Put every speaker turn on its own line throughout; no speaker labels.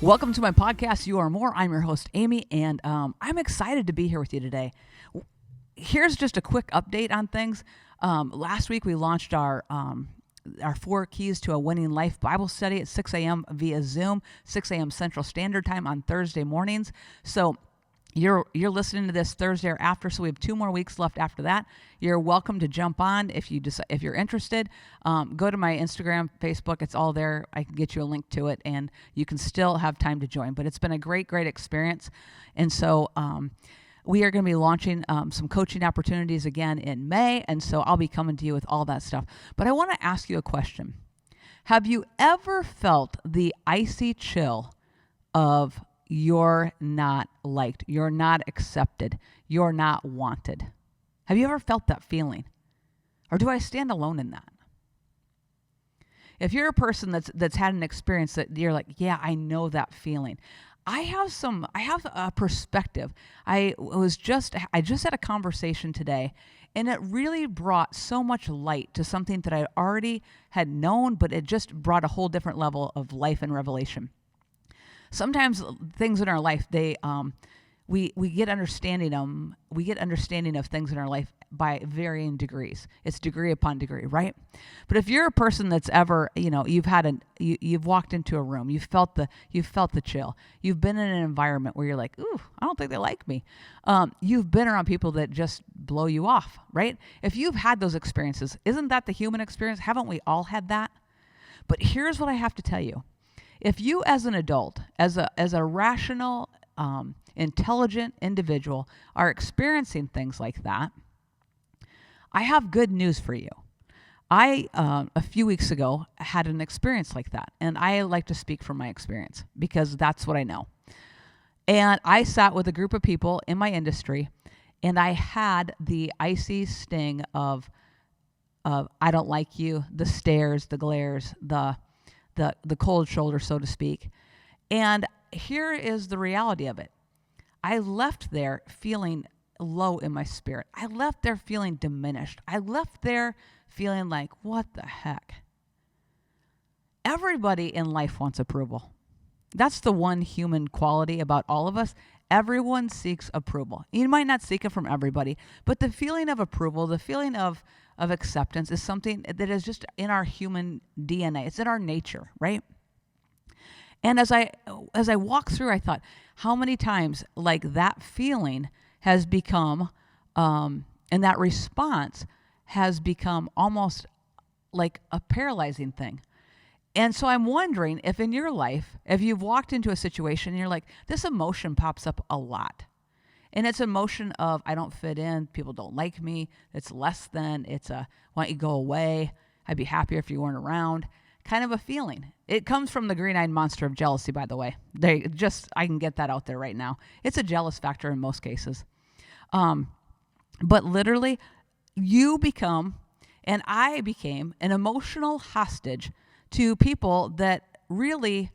Welcome to my podcast, You Are More. I'm your host, Amy, and I'm excited to be here with you today. Here's just a quick update on things. Last week, we launched our 4 Keys to a Winning Life Bible study at 6 a.m. via Zoom, 6 a.m. Central Standard Time on Thursday mornings. So you're listening to this Thursday or after, so we have 2 more weeks left after that. You're welcome to jump on if you're interested. Go to my Instagram, Facebook. It's all there. I can get you a link to it, and you can still have time to join. But it's been a great experience. And so we are going to be launching some coaching opportunities again in May, and so I'll be coming to you with all that stuff. But I want to ask you a question. Have you ever felt the icy chill of you're not liked, you're not accepted, you're not wanted? Have you ever felt that feeling? Or do I stand alone in that? If you're a person that's had an experience that you're like, yeah, I know that feeling. I have a perspective. I just had a conversation today, and it really brought so much light to something that I already had known, but it just brought a whole different level of life and revelation. Sometimes things in our life, we get understanding of things in our life by varying degrees. It's degree upon degree, right? But if you're a person that's ever, you've walked into a room, you've felt the chill, you've been in an environment where you're like, ooh, I don't think they like me. You've been around people that just blow you off, right? If you've had those experiences, isn't that the human experience? Haven't we all had that? But here's what I have to tell you. If you as an adult, as a rational, intelligent individual are experiencing things like that, I have good news for you. I, a few weeks ago, had an experience like that, and I like to speak from my experience because that's what I know. And I sat with a group of people in my industry, and I had the icy sting of I don't like you, the stares, the glares, the cold shoulder, so to speak. And here is the reality of it. I left there feeling low in my spirit. I left there feeling diminished. I left there feeling like, what the heck? Everybody in life wants approval. That's the one human quality about all of us. Everyone seeks approval. You might not seek it from everybody, but the feeling of approval, the feeling of acceptance is something that is just in our human DNA. It's in our nature, right? And as I walked through, I thought, how many times like that feeling has become, and that response has become almost like a paralyzing thing. And so I'm wondering if in your life, if you've walked into a situation and you're like, this emotion pops up a lot. And it's an emotion of, I don't fit in, people don't like me, it's less than, it's a, why don't you go away, I'd be happier if you weren't around, kind of a feeling. It comes from the green-eyed monster of jealousy, by the way. I can get that out there right now. It's a jealous factor in most cases. But literally, you become, and I became, an emotional hostage to people that really,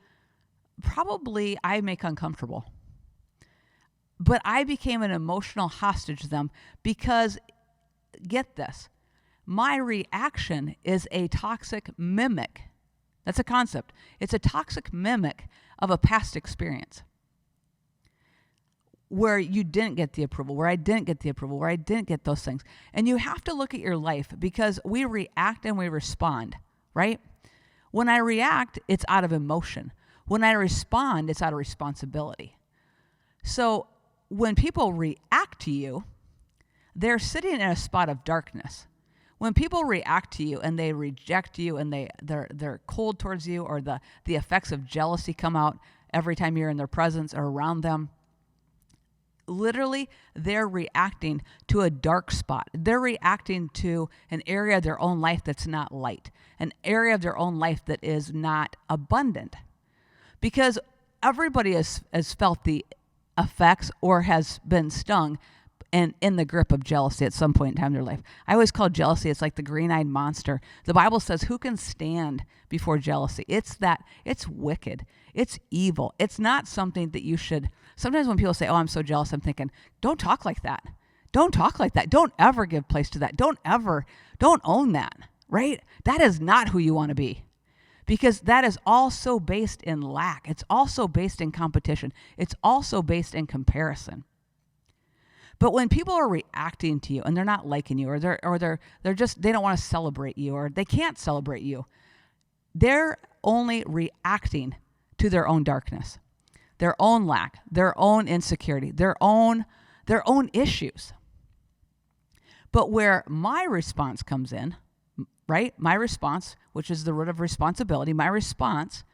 probably I make uncomfortable. But I became an emotional hostage to them because, get this, my reaction is a toxic mimic. That's a concept. It's a toxic mimic of a past experience where you didn't get the approval, where I didn't get the approval, where I didn't get those things. And you have to look at your life because we react and we respond, right? When I react, it's out of emotion. When I respond, it's out of responsibility. So when people react to you, they're sitting in a spot of darkness. When people react to you and they reject you and they're cold towards you, or the effects of jealousy come out every time you're in their presence or around them, literally they're reacting to a dark spot. They're reacting to an area of their own life that's not light, an area of their own life that is not abundant. Because everybody has felt the effects or has been stung and in the grip of jealousy at some point in time in their life. I always call jealousy, it's like the green-eyed monster. The Bible says, who can stand before jealousy? It's wicked. It's evil. It's not something that you should. Sometimes when people say, oh, I'm so jealous, I'm thinking, don't talk like that. Don't talk like that. Don't ever give place to that. Don't own that, right? That is not who you want to be. because that is also based in lack. It's also based in competition. It's also based in comparison. But when people are reacting to you and they're not liking you, or they're just, they don't want to celebrate you, or they can't celebrate you, they're only reacting to their own darkness, their own lack, their own insecurity, their own issues. But where my response comes in, right? My response, which is the root of responsibility, my response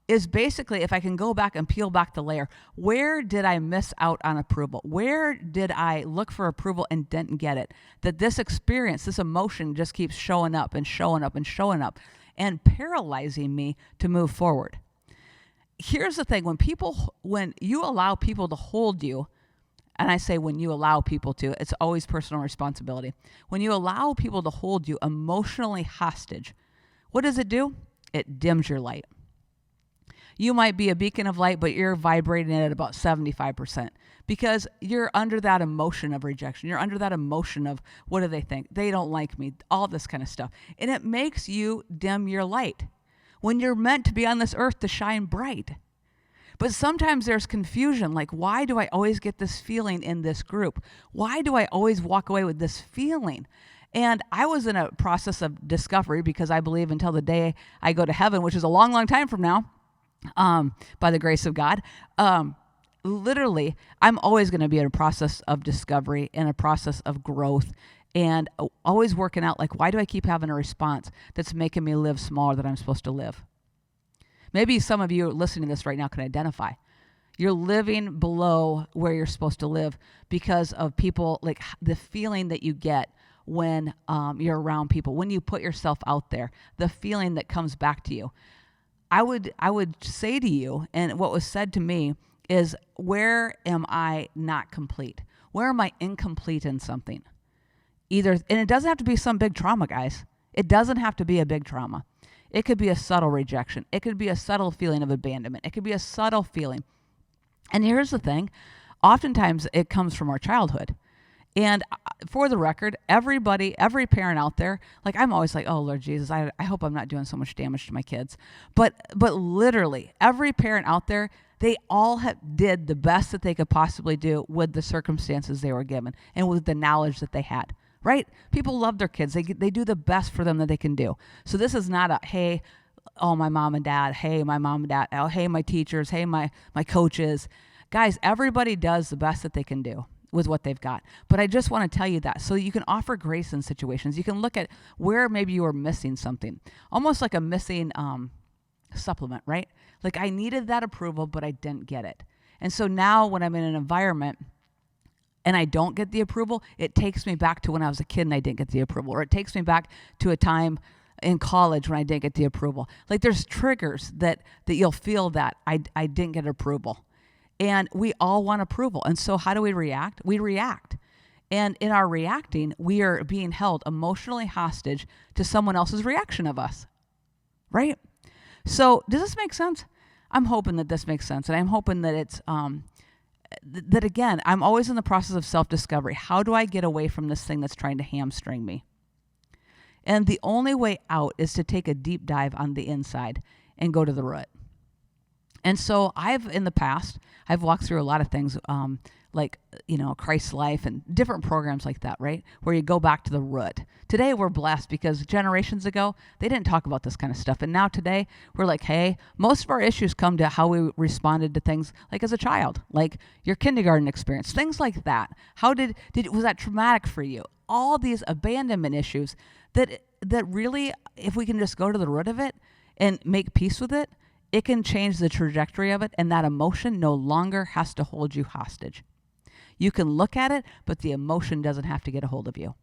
is basically, if I can go back and peel back the layer, where did I miss out on approval? Where did I look for approval and didn't get it? That this experience, this emotion just keeps showing up and showing up and showing up and paralyzing me to move forward. Here's the thing, when you allow people to hold you, and I say when you allow people to, it's always personal responsibility. When you allow people to hold you emotionally hostage, what does it do? It dims your light. You might be a beacon of light, but you're vibrating at about 75% because you're under that emotion of rejection. You're under that emotion of, what do they think? They don't like me, all this kind of stuff. And it makes you dim your light when you're meant to be on this earth to shine bright. But sometimes there's confusion, like, why do I always get this feeling in this group? Why do I always walk away with this feeling? And I was in a process of discovery, because I believe until the day I go to heaven, which is a long, long time from now, by the grace of God, literally, I'm always going to be in a process of discovery and a process of growth, and always working out, like, why do I keep having a response that's making me live smaller than I'm supposed to live? Maybe some of you listening to this right now can identify. You're living below where you're supposed to live because of people, like the feeling that you get when you're around people, when you put yourself out there, the feeling that comes back to you. I would say to you, and what was said to me is, where am I not complete? Where am I incomplete in something? And it doesn't have to be some big trauma, guys. It doesn't have to be a big trauma. It could be a subtle rejection. It could be a subtle feeling of abandonment. It could be a subtle feeling. And here's the thing. Oftentimes it comes from our childhood. And for the record, every parent out there, like, I'm always like, oh, Lord Jesus, I hope I'm not doing so much damage to my kids. But literally, every parent out there, they all did the best that they could possibly do with the circumstances they were given and with the knowledge that they had. Right? People love their kids. They do the best for them that they can do. So this is not a, hey, oh, my mom and dad. Hey, my mom and dad. Oh, hey, my teachers. Hey, my coaches. Guys, everybody does the best that they can do with what they've got. But I just want to tell you that so you can offer grace in situations. You can look at where maybe you were missing something, almost like a missing supplement, right? Like, I needed that approval, but I didn't get it. And so now when I'm in an environment and I don't get the approval, it takes me back to when I was a kid and I didn't get the approval, or it takes me back to a time in college when I didn't get the approval. Like, there's triggers that you'll feel that I didn't get approval. And we all want approval. And so how do we react? We react. And in our reacting, we are being held emotionally hostage to someone else's reaction of us, right? So does this make sense? I'm hoping that this makes sense. And I'm hoping that it's, that again, I'm always in the process of self-discovery. How do I get away from this thing that's trying to hamstring me? And the only way out is to take a deep dive on the inside and go to the root. And so in the past, I've walked through a lot of things, like, Christ's Life and different programs like that, right? Where you go back to the root. Today we're blessed because generations ago, they didn't talk about this kind of stuff. And now today we're like, hey, most of our issues come to how we responded to things like as a child, like your kindergarten experience, things like that. How was that traumatic for you? All these abandonment issues that really, if we can just go to the root of it and make peace with it, it can change the trajectory of it, and that emotion no longer has to hold you hostage. You can look at it, but the emotion doesn't have to get a hold of you.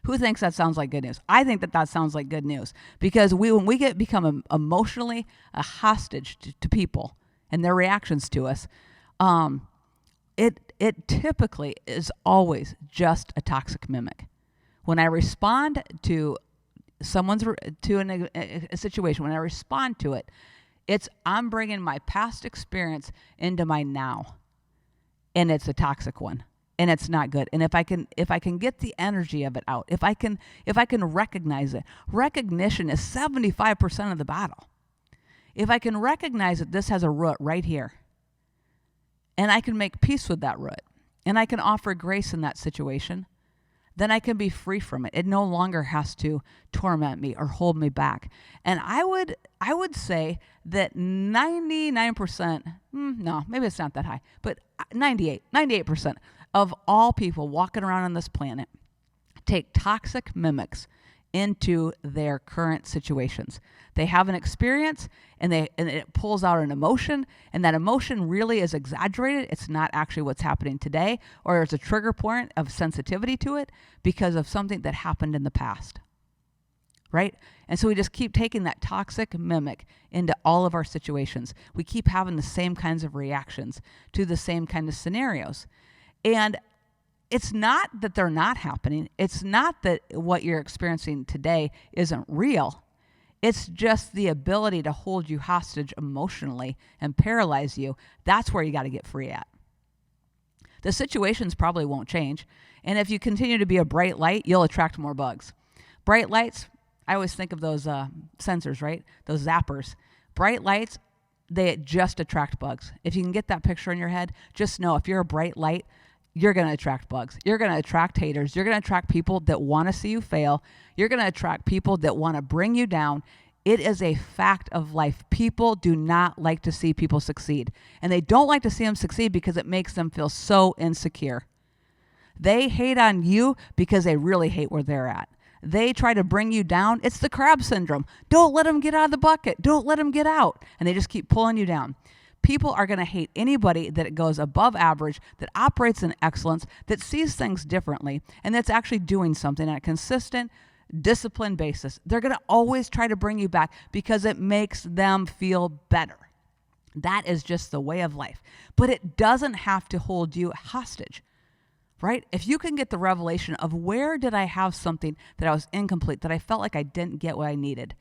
Who thinks that sounds like good news? I think that sounds like good news, because when we become emotionally a hostage to people and their reactions to us, it typically is always just a toxic mimic. When I respond to a situation, when I respond to it, I'm bringing my past experience into my now, and it's a toxic one. and it's not good. And if I can get the energy of it out, if I can recognize it, recognition is 75% of the battle. If I can recognize that this has a root right here, and I can make peace with that root, and I can offer grace in that situation, then I can be free from it. It no longer has to torment me or hold me back. And I would say that 99%, no, maybe it's not that high, but 98% of all people walking around on this planet take toxic mimics into their current situations. They have an experience and it pulls out an emotion, and that emotion really is exaggerated. It's not actually what's happening today, or there's a trigger point of sensitivity to it because of something that happened in the past. Right? And so we just keep taking that toxic mimic into all of our situations. We keep having the same kinds of reactions to the same kind of scenarios. And it's not that they're not happening. It's not that what you're experiencing today isn't real. It's just the ability to hold you hostage emotionally and paralyze you. That's where you got to get free at. The situations probably won't change. And if you continue to be a bright light, you'll attract more bugs. Bright lights, I always think of those sensors, right? Those zappers. Bright lights, they just attract bugs. If you can get that picture in your head, just know if you're a bright light, you're going to attract bugs. You're going to attract haters. You're going to attract people that want to see you fail. You're going to attract people that want to bring you down. It is a fact of life. People do not like to see people succeed. And they don't like to see them succeed because it makes them feel so insecure. They hate on you because they really hate where they're at. They try to bring you down. It's the crab syndrome. Don't let them get out of the bucket. Don't let them get out. And they just keep pulling you down. People are going to hate anybody that goes above average, that operates in excellence, that sees things differently, and that's actually doing something on a consistent, disciplined basis. They're going to always try to bring you back because it makes them feel better. That is just the way of life. But it doesn't have to hold you hostage, right? If you can get the revelation of where did I have something that I was incomplete, that I felt like I didn't get what I needed,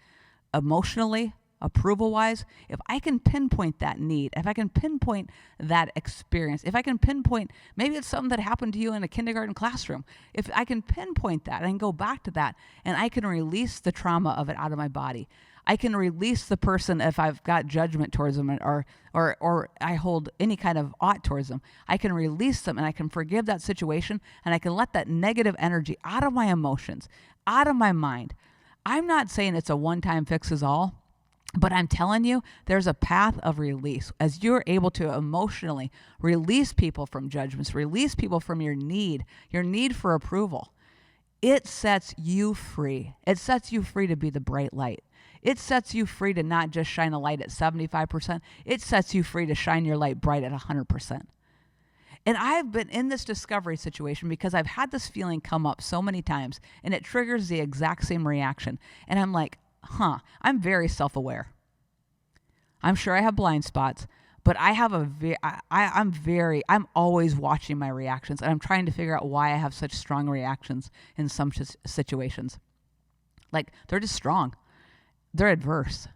emotionally, approval-wise, if I can pinpoint that need, if I can pinpoint that experience, if I can pinpoint, maybe it's something that happened to you in a kindergarten classroom, if I can pinpoint that and go back to that, and I can release the trauma of it out of my body, I can release the person if I've got judgment towards them or I hold any kind of ought towards them. I can release them and I can forgive that situation, and I can let that negative energy out of my emotions, out of my mind. I'm not saying it's a one-time fixes-all, but I'm telling you, there's a path of release. As you're able to emotionally release people from judgments, release people from your need for approval, it sets you free. It sets you free to be the bright light. It sets you free to not just shine a light at 75%. It sets you free to shine your light bright at 100%. And I've been in this discovery situation because I've had this feeling come up so many times, and it triggers the exact same reaction. And I'm like, I'm very self-aware. I'm sure I have blind spots, but I have I'm always watching my reactions, and I'm trying to figure out why I have such strong reactions in some situations. Like, they're just strong. They're adverse.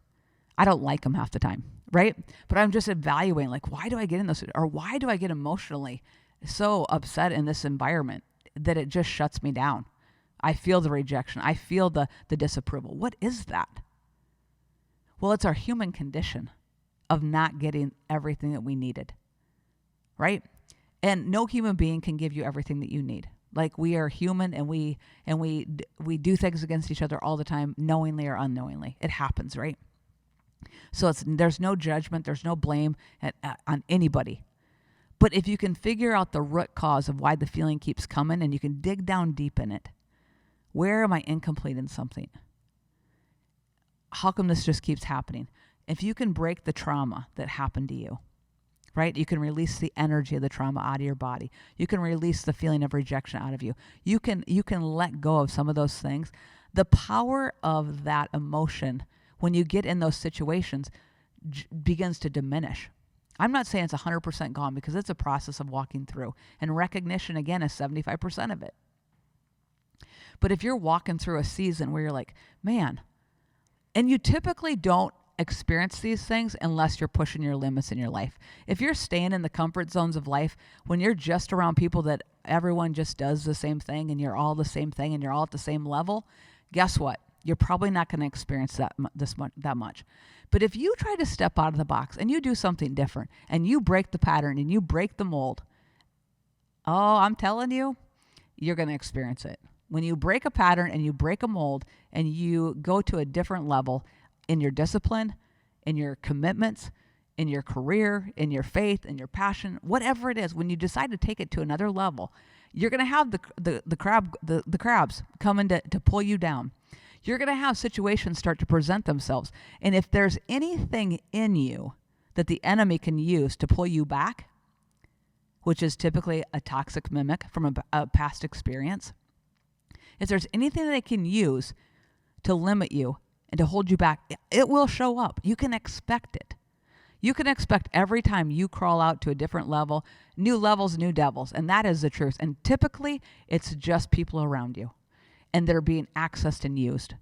I don't like them half the time, right? But I'm just evaluating, like, why do I get in this, or why do I get emotionally so upset in this environment that it just shuts me down? I feel the rejection. I feel the disapproval. What is that? Well, it's our human condition of not getting everything that we needed, right? And no human being can give you everything that you need. Like, we are human, and we do things against each other all the time, knowingly or unknowingly. It happens, right? So there's no judgment, there's no blame on anybody. But if you can figure out the root cause of why the feeling keeps coming, and you can dig down deep in it, where am I incomplete in something? How come this just keeps happening? If you can break the trauma that happened to you, right? You can release the energy of the trauma out of your body. You can release the feeling of rejection out of you. You can let go of some of those things. The power of that emotion, when you get in those situations, begins to diminish. I'm not saying it's 100% gone, because it's a process of walking through. And recognition, again, is 75% of it. But if you're walking through a season where you're like, man, and you typically don't experience these things unless you're pushing your limits in your life. If you're staying in the comfort zones of life, when you're just around people that everyone just does the same thing and you're all the same thing and you're all at the same level, guess what? You're probably not going to experience that much. But if you try to step out of the box and you do something different and you break the pattern and you break the mold, oh, I'm telling you, you're going to experience it. When you break a pattern and you break a mold and you go to a different level in your discipline, in your commitments, in your career, in your faith, in your passion, whatever it is, when you decide to take it to another level, you're going to have the crabs coming to pull you down. You're going to have situations start to present themselves. And if there's anything in you that the enemy can use to pull you back, which is typically a toxic mimic from a past experience, if there's anything that they can use to limit you and to hold you back, it will show up. You can expect it. You can expect every time you crawl out to a different level, new levels, new devils. And that is the truth. And typically, it's just people around you. And they're being accessed and used.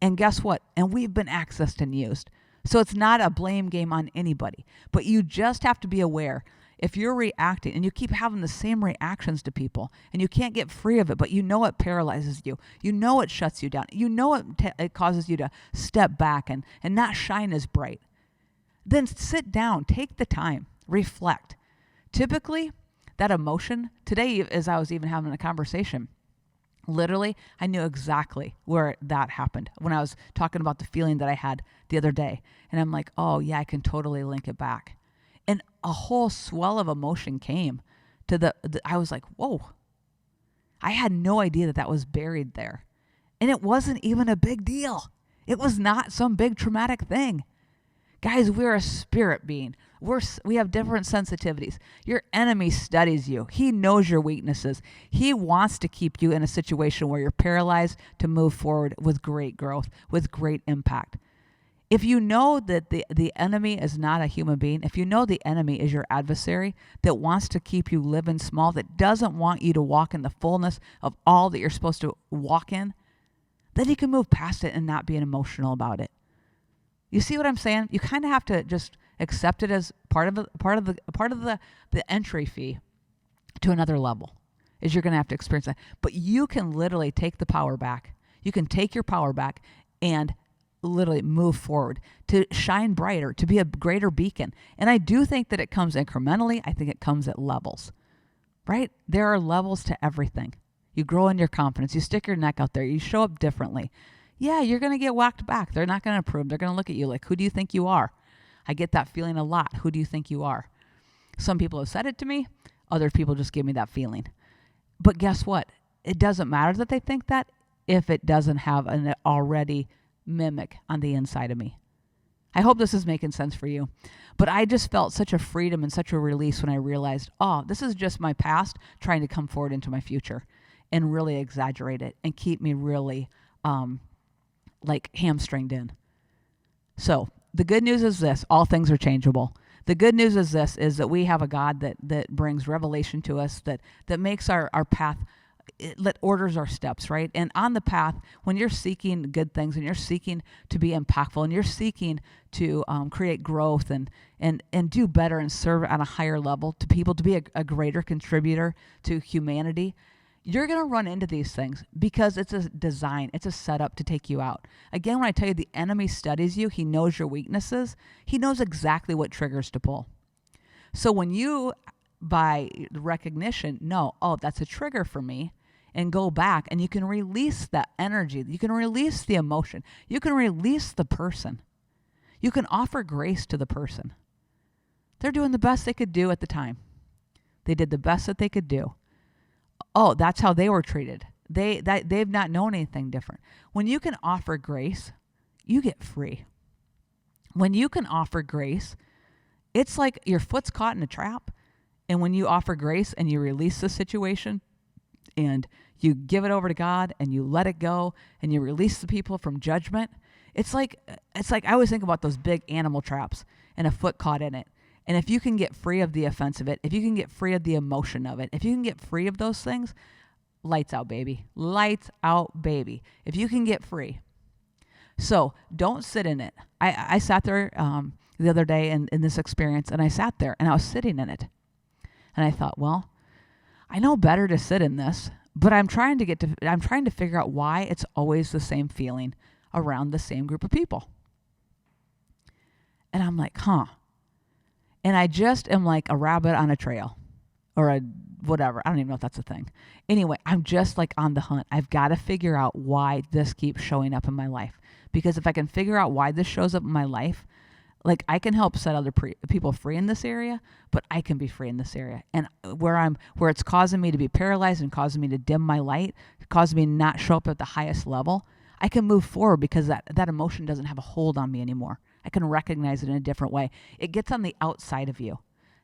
And guess what? And we've been accessed and used. So it's not a blame game on anybody. But you just have to be aware. If you're reacting and you keep having the same reactions to people and you can't get free of it, but you know it paralyzes you. You know it shuts you down. You know it causes you to step back and not shine as bright. Then sit down, take the time, reflect. Typically, that emotion, today as I was even having a conversation, literally, I knew exactly where that happened when I was talking about the feeling that I had the other day. And I'm like, oh yeah, I can totally link it back. And a whole swell of emotion came to I was like, whoa, I had no idea that was buried there. And it wasn't even a big deal. It was not some big traumatic thing. Guys, we're a spirit being. We have different sensitivities. Your enemy studies you. He knows your weaknesses. He wants to keep you in a situation where you're paralyzed to move forward with great growth, with great impact. If you know that the enemy is not a human being, if you know the enemy is your adversary that wants to keep you living small, that doesn't want you to walk in the fullness of all that you're supposed to walk in, then you can move past it and not be emotional about it. You see what I'm saying? You kind of have to just accept it as part of the entry fee to another level. Is you're going to have to experience that. But you can literally take the power back. You can take your power back and literally move forward to shine brighter, to be a greater beacon. And I do think that it comes incrementally. I think it comes at levels, right? There are levels to everything. You grow in your confidence. You stick your neck out there. You show up differently. Yeah, you're going to get whacked back. They're not going to approve. They're going to look at you like, who do you think you are? I get that feeling a lot. Who do you think you are? Some people have said it to me. Other people just give me that feeling. But guess what? It doesn't matter that they think that if it doesn't have an already mimic on the inside of me. I hope this is making sense for you. But I just felt such a freedom and such a release when I realized, oh, this is just my past trying to come forward into my future and really exaggerate it and keep me really like hamstringed in. So the good news is this: all things are changeable. The good news is this: is that we have a God that brings revelation to us, that makes our path, that orders our steps, right? And on the path, when you're seeking good things and you're seeking to be impactful and you're seeking to create growth and do better and serve at a higher level to people, to be a greater contributor to humanity, you're going to run into these things because it's a design. It's a setup to take you out. Again, when I tell you the enemy studies you, he knows your weaknesses. He knows exactly what triggers to pull. So when you, by recognition, know, oh, that's a trigger for me, and go back and you can release that energy. You can release the emotion. You can release the person. You can offer grace to the person. They're doing the best they could do at the time. They did the best that they could do. Oh, that's how they were treated. They've not known anything different. When you can offer grace, you get free. When you can offer grace, it's like your foot's caught in a trap. And when you offer grace and you release the situation and you give it over to God and you let it go and you release the people from judgment, it's like I always think about those big animal traps and a foot caught in it. And if you can get free of the offense of it, if you can get free of the emotion of it, if you can get free of those things, lights out, baby. Lights out, baby. If you can get free. So don't sit in it. I sat there the other day in this experience, and I sat there and I was sitting in it. And I thought, well, I know better to sit in this, but I'm trying to figure out why it's always the same feeling around the same group of people. And I'm like, And I just am like a rabbit on a trail or a whatever. I don't even know if that's a thing. Anyway, I'm just like on the hunt. I've got to figure out why this keeps showing up in my life. Because if I can figure out why this shows up in my life, like I can help set other people free in this area, but I can be free in this area. And where it's causing me to be paralyzed and causing me to dim my light, causing me to not show up at the highest level, I can move forward because that emotion doesn't have a hold on me anymore. I can recognize it in a different way. It gets on the outside of you.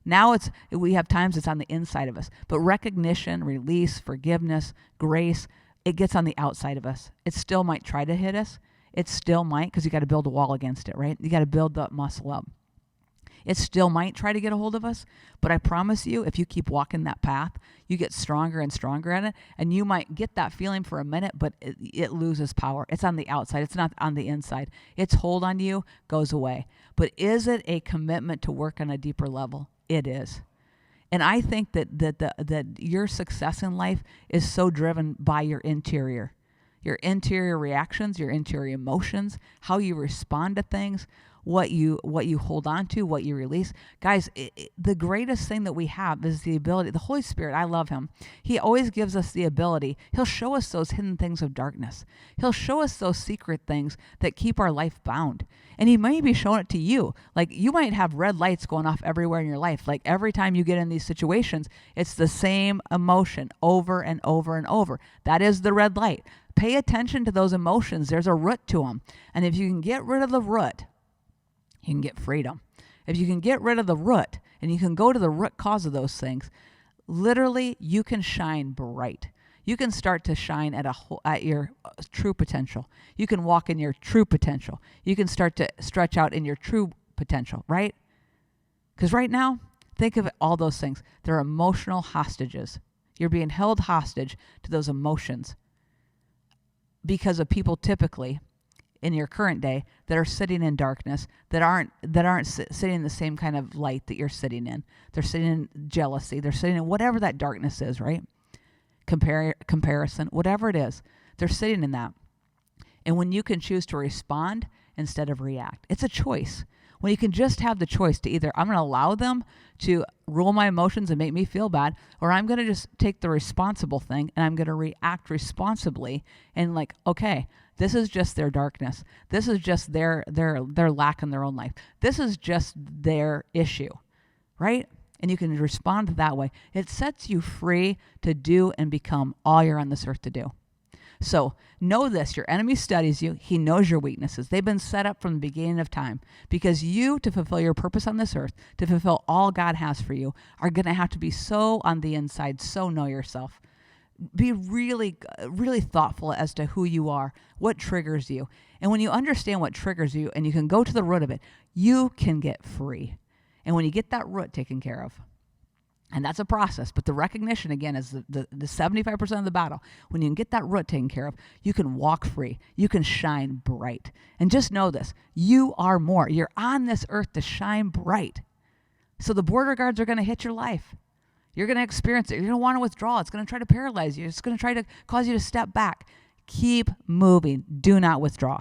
Now we have times it's on the inside of us, but recognition, release, forgiveness, grace, it gets on the outside of us. It still might try to hit us. It still might, because you got to build a wall against it, right? You got to build that muscle up. It still might try to get a hold of us, but I promise you, if you keep walking that path, you get stronger and stronger at it, and you might get that feeling for a minute, but it loses power. It's on the outside. It's not on the inside. Its hold on you goes away. But is it a commitment to work on a deeper level? It is. And I think that your success in life is so driven by your interior reactions, your interior emotions, how you respond to things, what you hold on to, what you release. Guys, the greatest thing that we have is the ability. The Holy Spirit, I love him. He always gives us the ability. He'll show us those hidden things of darkness. He'll show us those secret things that keep our life bound. And he may be showing it to you. Like you might have red lights going off everywhere in your life. Like every time you get in these situations, it's the same emotion over and over and over. That is the red light. Pay attention to those emotions. There's a root to them. And if you can get rid of the root, you can get freedom. If you can get rid of the root and you can go to the root cause of those things, literally you can shine bright. You can start to shine at your true potential. You can walk in your true potential. You can start to stretch out in your true potential, right? Because right now, think of all those things. They're emotional hostages. You're being held hostage to those emotions because of people typically in your current day that are sitting in darkness, that aren't sitting in the same kind of light that you're sitting in. They're sitting in jealousy. They're sitting in whatever that darkness is, right? Comparison, whatever it is. They're sitting in that. And when you can choose to respond instead of react, it's a choice. When you can just have the choice to either I'm going to allow them to rule my emotions and make me feel bad, or I'm going to just take the responsible thing and I'm going to react responsibly and like, okay, this is just their darkness. This is just their lack in their own life. This is just their issue, right? And you can respond that way. It sets you free to do and become all you're on this earth to do. So know this, your enemy studies you. He knows your weaknesses. They've been set up from the beginning of time because you, to fulfill your purpose on this earth, to fulfill all God has for you, are going to have to be so on the inside, so know yourself. Be really, really thoughtful as to who you are, what triggers you. And when you understand what triggers you and you can go to the root of it, you can get free. And when you get that root taken care of, and that's a process, but the recognition, again, is the 75% of the battle. When you can get that root taken care of, you can walk free. You can shine bright. And just know this, you are more. You're on this earth to shine bright. So the border guards are going to hit your life. You're going to experience it. You're going to want to withdraw. It's going to try to paralyze you. It's going to try to cause you to step back. Keep moving. Do not withdraw.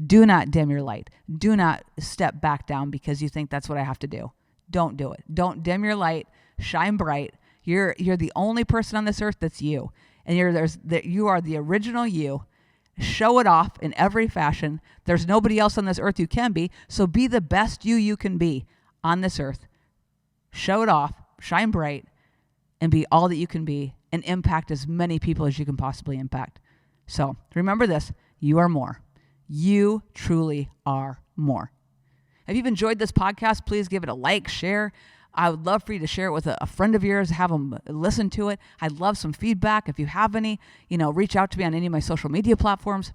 Do not dim your light. Do not step back down because you think that's what I have to do. Don't do it. Don't dim your light. Shine bright. You're the only person on this earth that's you. And you are the original you. Show it off in every fashion. There's nobody else on this earth you can be. So be the best you can be on this earth. Show it off. Shine bright. And be all that you can be. And impact as many people as you can possibly impact. So remember this. You are more. You truly are more. If you've enjoyed this podcast, please give it a like, share. I would love for you to share it with a friend of yours, have them listen to it. I'd love some feedback. If you have any, reach out to me on any of my social media platforms,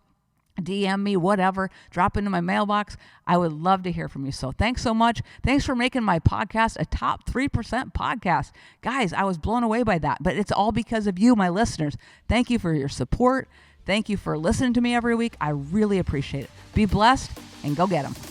DM me, whatever, drop into my mailbox. I would love to hear from you. So thanks so much. Thanks for making my podcast a top 3% podcast. Guys, I was blown away by that, but it's all because of you, my listeners. Thank you for your support. Thank you for listening to me every week. I really appreciate it. Be blessed and go get them.